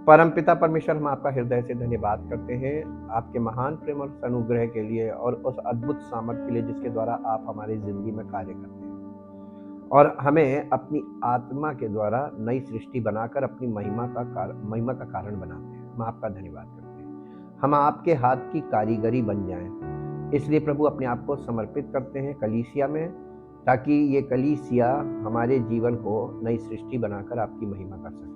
परमपिता परमेश्वर, हम आपका हृदय से धन्यवाद करते हैं आपके महान प्रेम और अनुग्रह के लिए और उस अद्भुत सामर्थ के लिए जिसके द्वारा आप हमारी जिंदगी में कार्य करते हैं और हमें अपनी आत्मा के द्वारा नई सृष्टि बनाकर अपनी महिमा का कारण बनाते हैं। हम आपका धन्यवाद करते हैं। हम आपके हाथ की कारीगरी बन जाएं, इसलिए प्रभु अपने आप को समर्पित करते हैं कलीसिया में, ताकि ये कलीसिया हमारे जीवन को नई सृष्टि बनाकर आपकी महिमा कर सके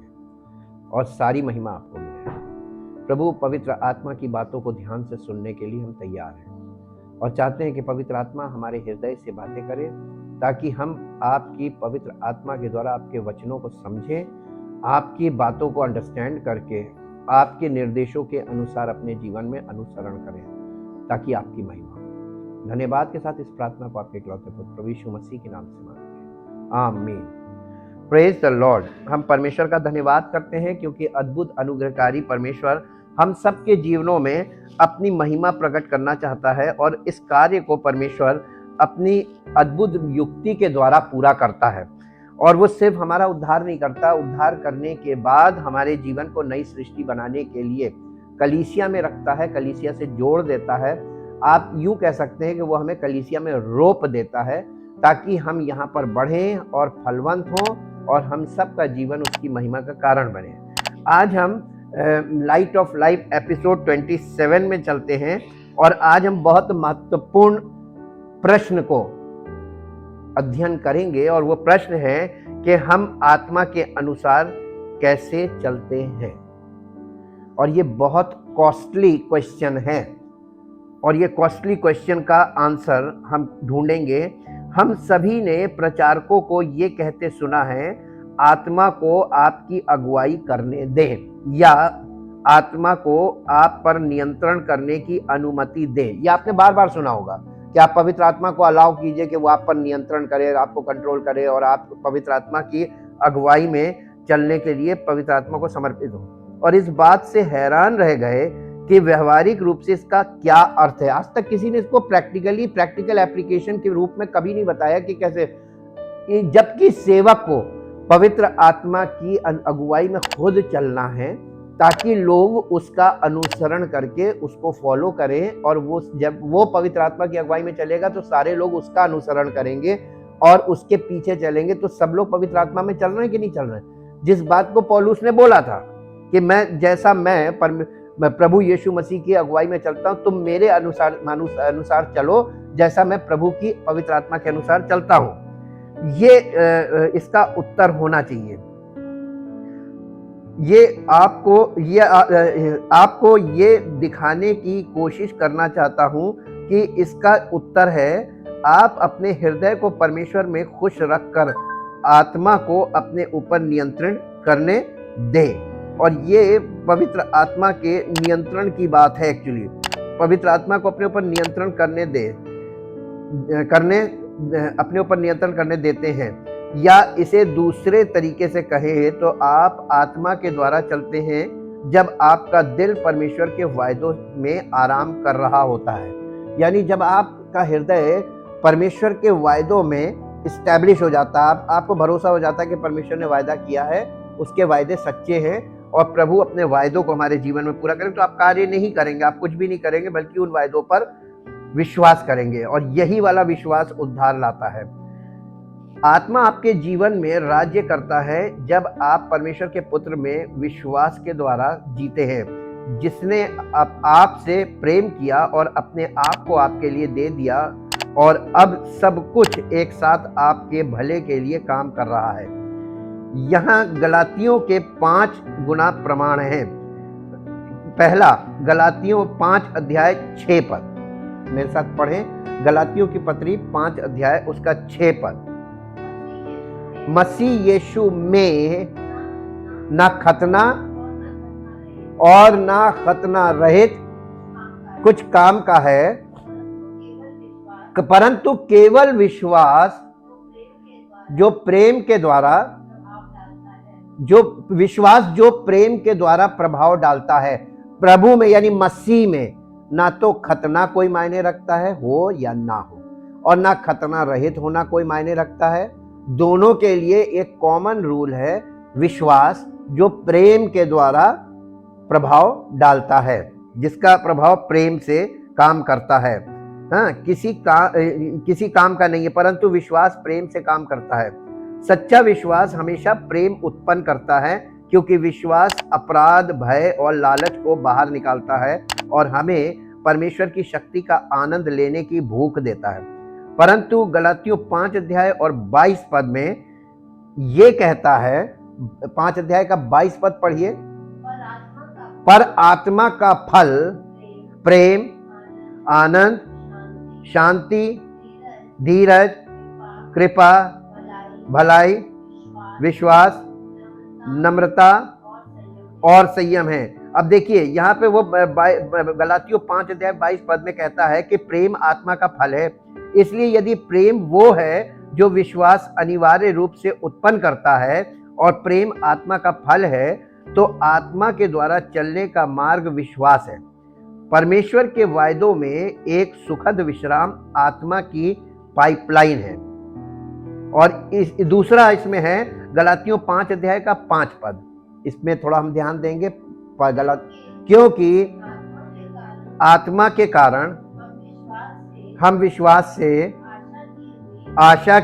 और सारी महिमा आपको मिले। प्रभु, पवित्र आत्मा की बातों को ध्यान से सुनने के लिए हम तैयार हैं और चाहते हैं कि पवित्र आत्मा हमारे हृदय से बातें करे, ताकि हम आपकी पवित्र आत्मा के द्वारा आपके वचनों को समझें, आपकी बातों को अंडरस्टैंड करके आपके निर्देशों के अनुसार अपने जीवन में अनुसरण करें, ताकि आपकी महिमा हो। धन्यवाद के साथ इस प्रार्थना को आपके इकलौते पुत्र प्रभु यीशु मसीह के नाम से मांगते हैं, आमीन। Praise the Lord. हम परमेश्वर का धन्यवाद करते हैं क्योंकि अद्भुत अनुग्रहकारी परमेश्वर हम सबके जीवनों में अपनी महिमा प्रकट करना चाहता है और इस कार्य को परमेश्वर अपनी अद्भुत युक्ति के द्वारा पूरा करता है। और वो सिर्फ हमारा उद्धार नहीं करता, उद्धार करने के बाद हमारे जीवन को नई सृष्टि बनाने के लिए कलीसिया में रखता है, कलीसिया से जोड़ देता है। आप यूं कह सकते हैं कि वो हमें कलीसिया में रोप देता है, ताकि हम यहाँ पर बढ़ें और फलवंत हों और हम सबका जीवन उसकी महिमा का कारण बने। आज हम लाइट ऑफ लाइफ एपिसोड 27 में चलते हैं और आज हम बहुत महत्वपूर्ण प्रश्न को अध्ययन करेंगे और वो प्रश्न है कि हम आत्मा के अनुसार कैसे चलते हैं। और ये बहुत कॉस्टली क्वेश्चन है और ये कॉस्टली क्वेश्चन का आंसर हम ढूंढेंगे। हम सभी ने प्रचारकों को ये कहते सुना है, आत्मा को आपकी अगुवाई करने दें या आत्मा को आप पर नियंत्रण करने की अनुमति दें। ये आपने बार बार सुना होगा कि आप पवित्र आत्मा को अलाउ कीजिए कि वो आप पर नियंत्रण करे, आपको कंट्रोल करे और आप पवित्र आत्मा की अगुवाई में चलने के लिए पवित्र आत्मा को समर्पित हो। और इस बात से हैरान रह गए कि व्यवहारिक रूप से इसका क्या अर्थ है। आज तक किसी ने इसको प्रैक्टिकल एप्लीकेशन के रूप में कभी नहीं बताया कि कैसे, जबकि सेवक को पवित्र आत्मा की अगुवाई में खुद चलना है, ताकि लोग उसका अनुसरण करके उसको फॉलो करें। और वो जब वो पवित्र आत्मा की अगुवाई में चलेगा तो सारे लोग उसका अनुसरण करेंगे और उसके पीछे चलेंगे। तो सब लोग पवित्र आत्मा में चल रहे हैं कि नहीं चल रहे हैं? जिस बात को पौलुस ने बोला था कि मैं प्रभु यीशु मसीह की अगुवाई में चलता हूं, तुम मेरे अनुसार चलो, जैसा मैं प्रभु की पवित्र आत्मा के अनुसार चलता हूं। ये इसका उत्तर होना चाहिए। ये आपको ये दिखाने की कोशिश करना चाहता हूं कि इसका उत्तर है, आप अपने हृदय को परमेश्वर में खुश रखकर आत्मा को अपने ऊपर नियंत्रण करने दें। और ये पवित्र आत्मा के नियंत्रण की बात है। एक्चुअली पवित्र आत्मा को अपने ऊपर नियंत्रण अपने ऊपर नियंत्रण करने देते हैं, या इसे दूसरे तरीके से कहें तो आप आत्मा के द्वारा चलते हैं जब आपका दिल परमेश्वर के वायदों में आराम कर रहा होता है। यानी जब आपका हृदय परमेश्वर के वायदों में इस्टेब्लिश हो जाता है, आपको भरोसा हो जाता है कि परमेश्वर ने वायदा किया है, उसके वायदे सच्चे हैं और प्रभु अपने वायदों को हमारे जीवन में पूरा करें, तो आप कार्य नहीं करेंगे, आप कुछ भी नहीं करेंगे, बल्कि उन वायदों पर विश्वास करेंगे। और यही वाला विश्वास उद्धार लाता है। आत्मा आपके जीवन में राज्य करता है जब आप परमेश्वर के पुत्र में विश्वास के द्वारा जीते हैं, जिसने आपसे प्रेम किया और अपने आप को आपके लिए दे दिया और अब सब कुछ एक साथ आपके भले के लिए काम कर रहा है। यहाँ गलातियों के 5 गुना प्रमाण हैं। पहला, गलातियों 5 अध्याय 6 पद, मेरे साथ पढ़ें। गलातियों की पत्री 5 अध्याय उसका 6 पद। मसीह यीशु में ना खतना और ना खतना रहित कुछ काम का है, परंतु केवल विश्वास जो प्रेम के द्वारा प्रभाव डालता है। प्रभु में यानी मसीह में ना तो खतना कोई मायने रखता है हो या ना हो, और ना खतना रहित होना कोई मायने रखता है। दोनों के लिए एक कॉमन रूल है, विश्वास जो प्रेम के द्वारा प्रभाव डालता है, जिसका प्रभाव प्रेम से काम करता है। हाँ, किसी काम का नहीं है, परंतु विश्वास प्रेम से काम करता है। सच्चा विश्वास हमेशा प्रेम उत्पन्न करता है, क्योंकि विश्वास अपराध, भय और लालच को बाहर निकालता है और हमें परमेश्वर की शक्ति का आनंद लेने की भूख देता है। परंतु गलातियों 5 अध्याय और 22 पद में ये कहता है, 5 अध्याय का 22 पद पढ़िए। पर आत्मा का फल प्रेम, आनंद, शांति, धीरज, कृपा, भलाई, विश्वास, नम्रता और संयम है। अब देखिए यहाँ पे वो गलातियों 5 अध्याय 22 पद में कहता है कि प्रेम आत्मा का फल है। इसलिए यदि प्रेम वो है जो विश्वास अनिवार्य रूप से उत्पन्न करता है और प्रेम आत्मा का फल है, तो आत्मा के द्वारा चलने का मार्ग विश्वास है। परमेश्वर के वायदों में एक सुखद विश्राम आत्मा की पाइपलाइन है। और दूसरा इसमें है गलातियों 5 अध्याय का 5 पद। इसमें थोड़ा हम ध्यान देंगे। क्योंकि आत्मा के कारण हम विश्वास से आशा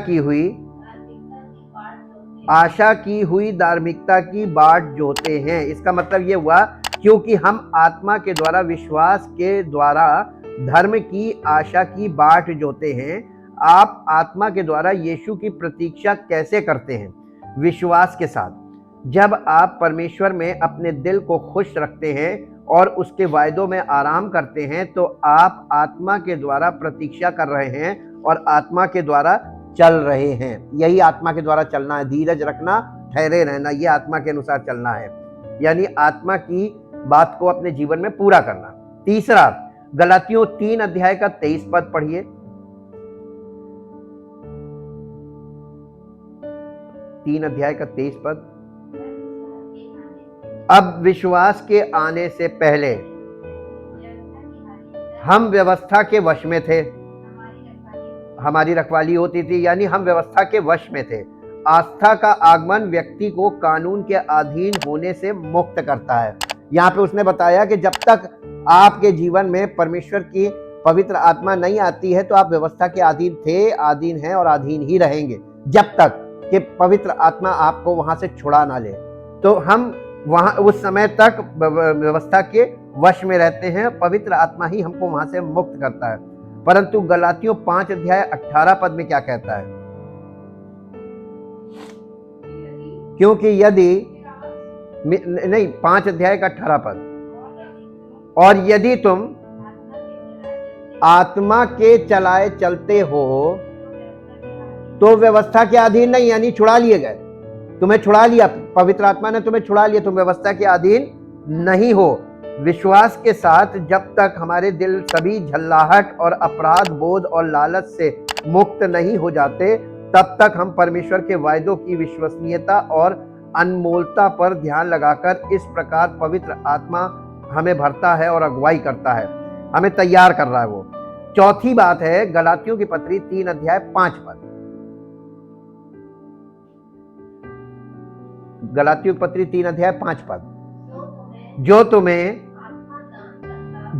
की हुई धार्मिकता की बाट जोते हैं। इसका मतलब ये हुआ, क्योंकि हम आत्मा के द्वारा, विश्वास के द्वारा धर्म की आशा की बाट जोते हैं। आप आत्मा के द्वारा यीशु की प्रतीक्षा कैसे करते हैं? विश्वास के साथ। जब आप परमेश्वर में अपने दिल को खुश रखते हैं और उसके वायदों में आराम करते हैं, तो आप आत्मा के द्वारा प्रतीक्षा कर रहे हैं और आत्मा के द्वारा चल रहे हैं। यही आत्मा के द्वारा चलना है। धीरज रखना, ठहरे रहना, ये आत्मा के अनुसार चलना है, यानी आत्मा की बात को अपने जीवन में पूरा करना। तीसरा, गलातियों 3 अध्याय का 23 पद पढ़िए। 3 अध्याय का 23 पद। अब विश्वास के आने से पहले हम व्यवस्था के वश में थे, हमारी रखवाली होती थी, यानी हम व्यवस्था के वश में थे। आस्था का आगमन व्यक्ति को कानून के अधीन होने से मुक्त करता है। यहाँ पे उसने बताया कि जब तक आपके जीवन में परमेश्वर की पवित्र आत्मा नहीं आती है, तो आप व्यवस्था के अधीन थे, अधीन हैं और अधीन ही रहेंगे, जब तक कि पवित्र आत्मा आपको वहां से छुड़ा ना ले। तो हम वहां उस समय तक व्यवस्था के वश में रहते हैं। पवित्र आत्मा ही हमको वहां से मुक्त करता है। परंतु गलातियों 5 अध्याय 18 पद में क्या कहता है? क्योंकि यदि 5 अध्याय का 18 पद, और यदि तुम आत्मा के चलाए चलते हो तो व्यवस्था के अधीन नहीं, यानी छुड़ा लिए गए, तुम्हें छुड़ा लिया, पवित्र आत्मा ने तुम्हें छुड़ा लिया, तुम व्यवस्था के अधीन नहीं हो। विश्वास के साथ जब तक हमारे दिल सभी झल्लाहट और अपराध बोध और लालच से मुक्त नहीं हो जाते, तब तक हम परमेश्वर के वायदों की विश्वसनीयता और अनमोलता पर ध्यान लगाकर इस प्रकार पवित्र आत्मा हमें भरता है और अगुवाई करता है, हमें तैयार कर रहा है वो। चौथी बात है गलातियों की पत्री 3 अध्याय 5 पद। गलातियों की पत्री 3 अध्याय 5 पद।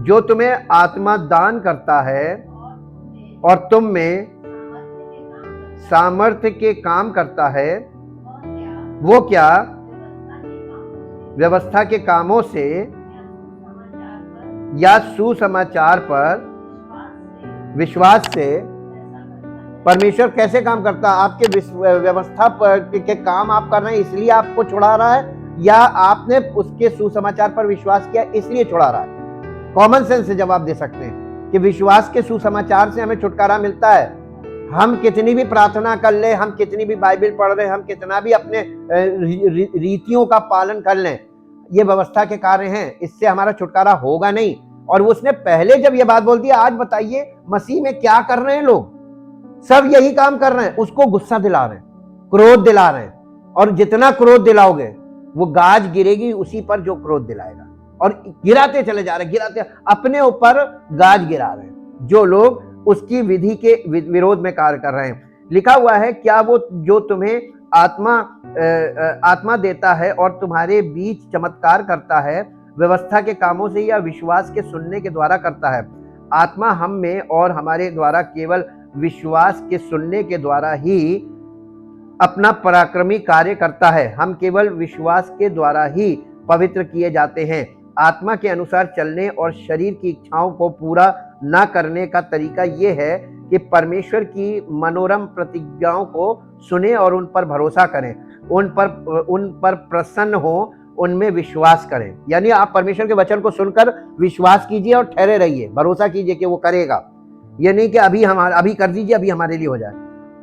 जो तुम्हें आत्मा दान करता है और तुम में सामर्थ्य के काम करता है, वो क्या? व्यवस्था के कामों से या सुसमाचार पर विश्वास से। परमेश्वर कैसे काम करता है? आपके व्यवस्था पर के काम आप कर रहे हैं इसलिए आपको छुड़ा रहा है, या आपने उसके सुसमाचार पर विश्वास किया इसलिए छुड़ा रहा है? कॉमन सेंस से जवाब दे सकते हैं कि विश्वास के सुसमाचार से हमें छुटकारा मिलता है। हम कितनी भी प्रार्थना कर ले, हम कितनी भी बाइबल पढ़ रहे, हम कितना भी अपने रीतियों का पालन कर लें, ये व्यवस्था के कार्य हैं, इससे हमारा छुटकारा होगा नहीं। और उसने पहले जब ये बात बोल दी, आज बताइए मसीह में क्या कर रहे हैं लोग? सब यही काम कर रहे हैं, उसको गुस्सा दिला रहे हैं, क्रोध दिला रहे हैं, और जितना क्रोध दिलाओगे वो गाज गिरेगी उसी पर जो क्रोध दिलाएगा, और गिराते चले जा रहे हैं, गिराते अपने ऊपर गाज गिरा रहे हैं जो लोग उसकी विधि के विरोध में कार्य कर रहे हैं। लिखा हुआ है, क्या वो जो तुम्हें आत्मा देता है और तुम्हारे बीच चमत्कार करता है, व्यवस्था के कामों से या विश्वास के सुनने के द्वारा करता है। आत्मा हम में और हमारे द्वारा केवल विश्वास के सुनने के द्वारा ही अपना पराक्रमी कार्य करता है। हम केवल विश्वास के द्वारा ही पवित्र किए जाते हैं। आत्मा के अनुसार चलने और शरीर की इच्छाओं को पूरा न करने का तरीका यह है कि परमेश्वर की मनोरम प्रतिज्ञाओं को सुने और उन पर भरोसा करें, उन पर प्रसन्न हो, उनमें विश्वास करें। यानी आप परमेश्वर के वचन को सुनकर विश्वास कीजिए और ठहरे रहिए, भरोसा कीजिए कि वो करेगा। ये नहीं कि अभी कर दीजिए, अभी हमारे लिए हो जाए।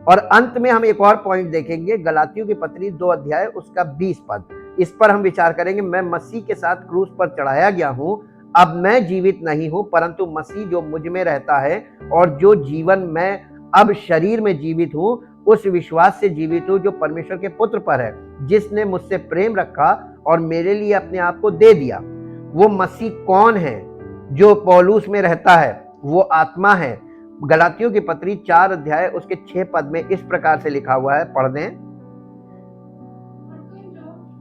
और अंत में हम एक और पॉइंट देखेंगे, गलातियों की पत्री 2 अध्याय उसका 20 पद। इस पर हम विचार करेंगे। मैं मसीह के साथ क्रूस पर चढ़ाया गया हूं, अब मैं जीवित नहीं हूं परंतु मसीह जो मुझ में रहता है, और जो जीवन मैं अब शरीर में जीवित हूं उस विश्वास से जीवित हूं जो परमेश्वर के पुत्र पर है, जिसने मुझसे प्रेम रखा और मेरे लिए अपने आप को दे दिया। वो मसीह कौन है? जो पौलुस में रहता है, वो आत्मा है। गलातियों की पत्री 4 अध्याय उसके 6 पद में इस प्रकार से लिखा हुआ है, पढ़ दें।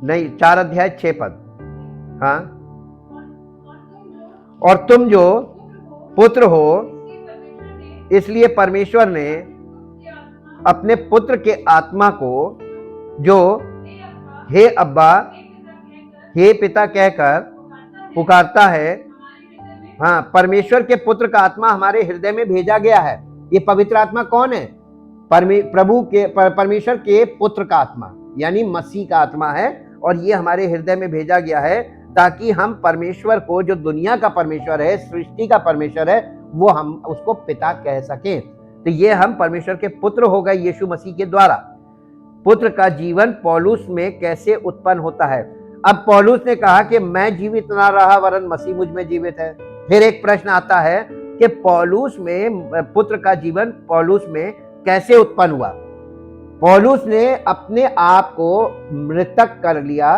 नहीं, 4 अध्याय 6 पद। हाँ, और तुम जो पुत्र हो इसलिए परमेश्वर ने अपने पुत्र के आत्मा को, जो हे अब्बा हे पिता कहकर पुकारता है, हाँ, परमेश्वर के पुत्र का आत्मा हमारे हृदय में भेजा गया है। ये पवित्र आत्मा कौन है? परमेश्वर के पुत्र का आत्मा, यानी मसीह का आत्मा है, और ये हमारे हृदय में भेजा गया है ताकि हम परमेश्वर को, जो दुनिया का परमेश्वर है, सृष्टि का परमेश्वर है, वो हम उसको पिता कह सकें। तो ये हम परमेश्वर के पुत्र हो गए यीशु मसीह के द्वारा। पुत्र का जीवन पौलुस में कैसे उत्पन्न होता है? अब पौलुस ने कहा कि मैं जीवित ना रहा वरन मसीह मुझ में जीवित है। फिर एक प्रश्न आता है कि पौलुस में पुत्र का जीवन पौलुस में कैसे उत्पन्न हुआ? पौलुस ने अपने आप को मृतक कर लिया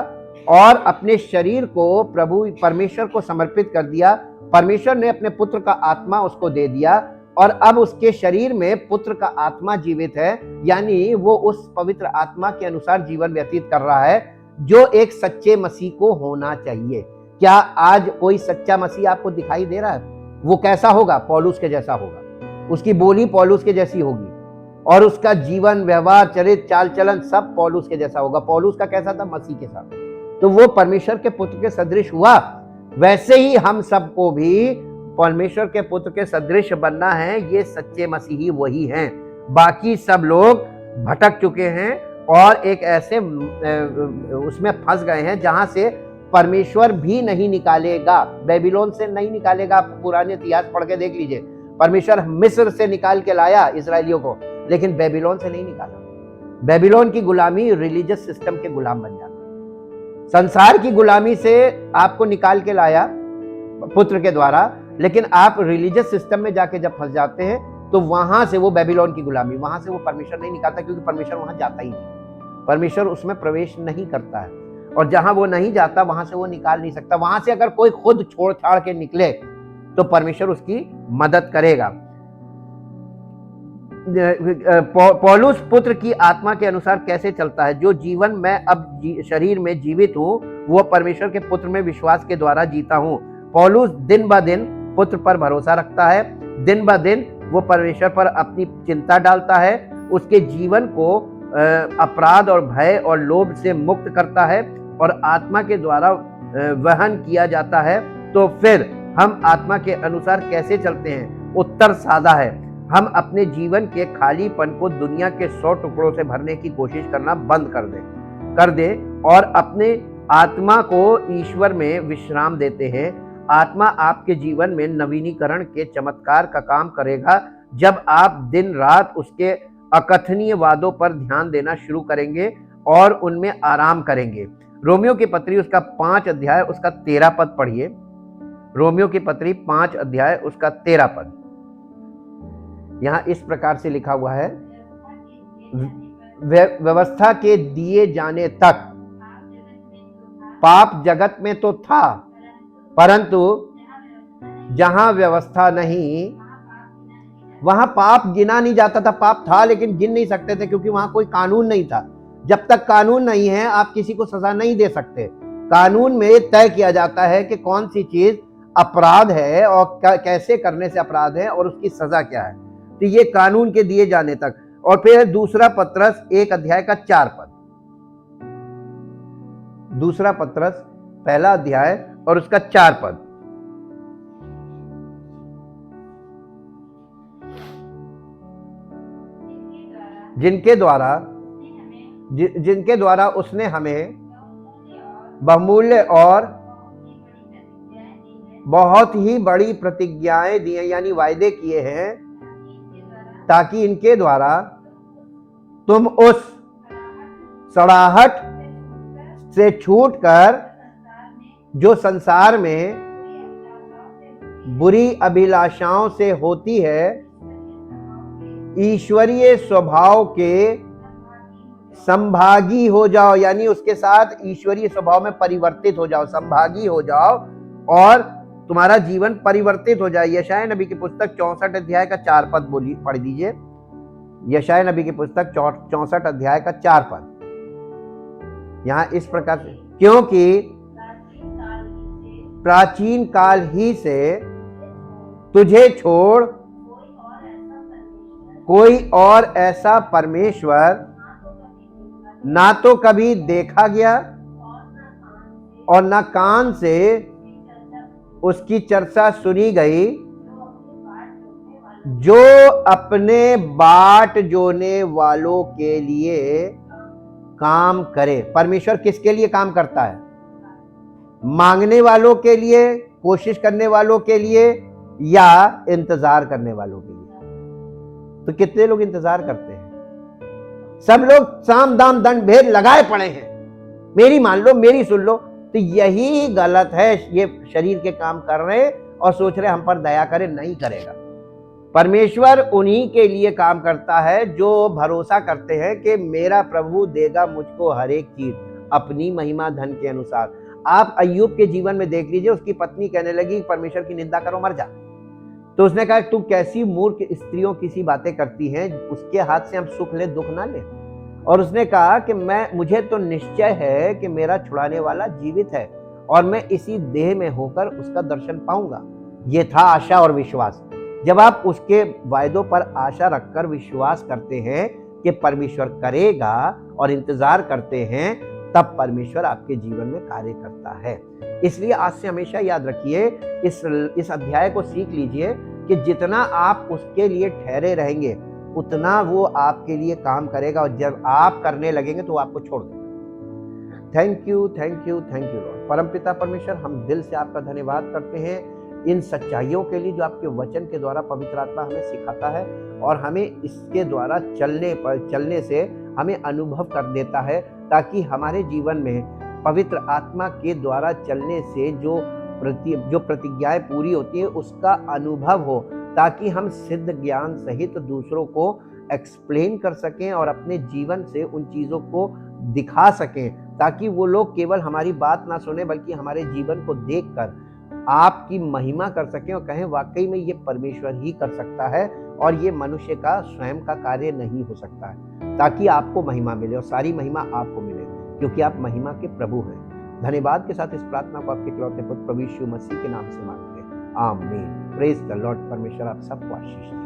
और अपने शरीर को प्रभु परमेश्वर को समर्पित कर दिया। परमेश्वर ने अपने पुत्र का आत्मा उसको दे दिया और अब उसके शरीर में पुत्र का आत्मा जीवित है, यानी वो उस पवित्र आत्मा के अनुसार जीवन व्यतीत कर रहा है जो एक सच्चे मसीह को होना चाहिए। क्या आज कोई सच्चा मसीह आपको दिखाई दे रहा है? वो कैसा होगा? पौलुस के जैसा होगा। उसकी बोली पौलुस के जैसी होगी और उसका जीवन, व्यवहार, चरित्र, चाल चलन सब पौलुस के जैसा होगा। पौलुस का कैसा था? मसीह के साथ। तो वो परमेश्वर के पुत्र के सदृश हुआ। वैसे ही हम सबको भी परमेश्वर के पुत्र के सदृश बनना है। ये सच्चे मसीही वही हैं। बाकी सब लोग भटक चुके हैं और एक ऐसे उसमें फंस गए हैं जहां से परमेश्वर भी नहीं निकालेगा, बेबीलोन से नहीं निकालेगा। आप पुराने इतिहास पढ़ के देख लीजिए। परमेश्वर मिस्र से निकाल के लाया इजरायलियों को, लेकिन बेबीलोन से नहीं निकाला। बेबीलोन की गुलामी रिलीजियस सिस्टम के गुलाम बन जाना, संसार की गुलामी से आपको निकाल के लाया पुत्र के द्वारा, लेकिन आप रिलीजियस सिस्टम में जाके जब फंस जाते हैं तो वहां से वो बेबीलोन की गुलामी, वहां से वो परमेश्वर नहीं निकालता, क्योंकि परमेश्वर वहां जाता ही नहीं। परमेश्वर उसमें प्रवेश नहीं करता है और जहां वो नहीं जाता वहां से वो निकाल नहीं सकता। वहां से अगर कोई खुद छोड़ छाड़ के निकले तो परमेश्वर उसकी मदद करेगा। पौलुस पुत्र की आत्मा के अनुसार कैसे चलता है? जो जीवन मैं अब शरीर में जीवित हूं वो परमेश्वर के पुत्र में विश्वास के द्वारा जीता हूं। पौलुस दिन ब दिन पुत्र पर भरोसा रखता है। दिन ब दिन वो परमेश्वर पर अपनी चिंता डालता है, उसके जीवन को अपराध और भय और लोभ से मुक्त करता है और आत्मा के द्वारा वहन किया जाता है। तो फिर हम आत्मा के अनुसार कैसे चलते हैं? उत्तर सादा है। हम अपने जीवन के खालीपन को दुनिया के 100 टुकड़ों से भरने की कोशिश करना बंद कर दे और अपने आत्मा को ईश्वर में विश्राम देते हैं। आत्मा आपके जीवन में नवीनीकरण के चमत्कार का काम करेगा जब आप दिन रात उसके अकथनीय वादों पर ध्यान देना शुरू करेंगे और उनमें आराम करेंगे। रोमियो की पत्री उसका 5 अध्याय उसका 13 पद पढ़िए। रोमियो की पत्री 5 अध्याय उसका 13 पद। यहां इस प्रकार से लिखा हुआ है, व्यवस्था के दिए जाने तक पाप जगत में तो था, परंतु जहां व्यवस्था नहीं वहां पाप गिना नहीं जाता था। पाप था लेकिन गिन नहीं सकते थे, क्योंकि वहां कोई कानून नहीं था। जब तक कानून नहीं है आप किसी को सजा नहीं दे सकते। कानून में तय किया जाता है कि कौन सी चीज अपराध है और कैसे करने से अपराध है और उसकी सजा क्या है। तो ये कानून के दिए जाने तक। और फिर दूसरा पत्रस 1 अध्याय का 4 पद, दूसरा पत्रस पहला अध्याय और उसका 4 पद। जिनके द्वारा उसने हमें बहुमूल्य और बहुत ही बड़ी प्रतिज्ञाएं दी हैं, यानी वायदे किए हैं, ताकि इनके द्वारा तुम उस सड़ाहट से छूटकर जो संसार में बुरी अभिलाषाओं से होती है, ईश्वरीय स्वभाव के संभागी हो जाओ, यानी उसके साथ ईश्वरीय स्वभाव में परिवर्तित हो जाओ, संभागी हो जाओ और तुम्हारा जीवन परिवर्तित हो जाए। यशायाह नबी की पुस्तक 64 अध्याय का 4 पद पढ़ दीजिए। यशायाह नबी की पुस्तक 64 अध्याय का 4 पद। यहां इस प्रकार से, क्योंकि प्राचीन काल ही से तुझे छोड़ कोई और ऐसा परमेश्वर ना तो कभी देखा गया और ना कान से उसकी चर्चा सुनी गई, जो अपने बाट जोने वालों के लिए काम करे। परमेश्वर किसके लिए काम करता है? मांगने वालों के लिए, कोशिश करने वालों के लिए, या इंतजार करने वालों के लिए। तो कितने लोग इंतजार करते हैं? सब लोग साम दाम दंड भेद लगाए पड़े हैं, मेरी मान लो, मेरी सुन लो। तो यही गलत है। ये शरीर के काम कर रहे और सोच रहे हम पर दया करे, नहीं करेगा। परमेश्वर उन्हीं के लिए काम करता है जो भरोसा करते हैं कि मेरा प्रभु देगा मुझको हर एक चीज अपनी महिमा धन के अनुसार। आप अय्यूब के जीवन में देख लीजिए, उसकी पत्नी कहने लगी परमेश्वर की निंदा करो, मर जा। तो उसने कहा तू कैसी मूर्ख स्त्रियों किसी बातें करती हैं, उसके हाथ से हम सुख ले दुख ना ले। और उसने कहा कि मुझे तो निश्चय है कि मेरा छुड़ाने वाला जीवित है और मैं इसी देह में होकर उसका दर्शन पाऊंगा। ये था आशा और विश्वास। जब आप उसके वायदों पर आशा रखकर विश्वास करते हैं कि परमेश्वर करेगा और इंतजार करते हैं, तब परमेश्वर आपके जीवन में कार्य करता है। इसलिए आज से हमेशा याद रखिए, इस अध्याय को सीख लीजिए कि जितना आप उसके लिए ठहरे रहेंगे उतना वो आपके लिए काम करेगा, और जब आप करने लगेंगे तो वो आपको छोड़ देगा। Thank you, thank you, thank you Lord. परमपिता परमेश्वर, हम दिल से आपका धन्यवाद करते हैं इन सच्चाइयों के लिए जो आपके वचन के द्वारा पवित्र आत्मा हमें सिखाता है और हमें इसके द्वारा चलने से हमें अनुभव कर देता है, ताकि हमारे जीवन में पवित्र आत्मा के द्वारा चलने से जो प्रतिज्ञाएं पूरी होती है उसका अनुभव हो, ताकि हम सिद्ध ज्ञान सहित दूसरों को एक्सप्लेन कर सकें और अपने जीवन से उन चीज़ों को दिखा सकें, ताकि वो लोग केवल हमारी बात ना सुने बल्कि हमारे जीवन को देखकर आपकी महिमा कर सकें और कहें वाकई में ये परमेश्वर ही कर सकता है और ये मनुष्य का स्वयं का कार्य नहीं हो सकता है, ताकि आपको महिमा मिले और सारी महिमा आपको मिले, क्योंकि आप महिमा के प्रभु हैं। धन्यवाद के साथ इस प्रार्थना को आपके इकलौते पुत्र प्रभु यीशु मसीह के नाम से मांगते हैं, आमीन। Praise the Lord. परमेश्वर आप सबको आशीष दे।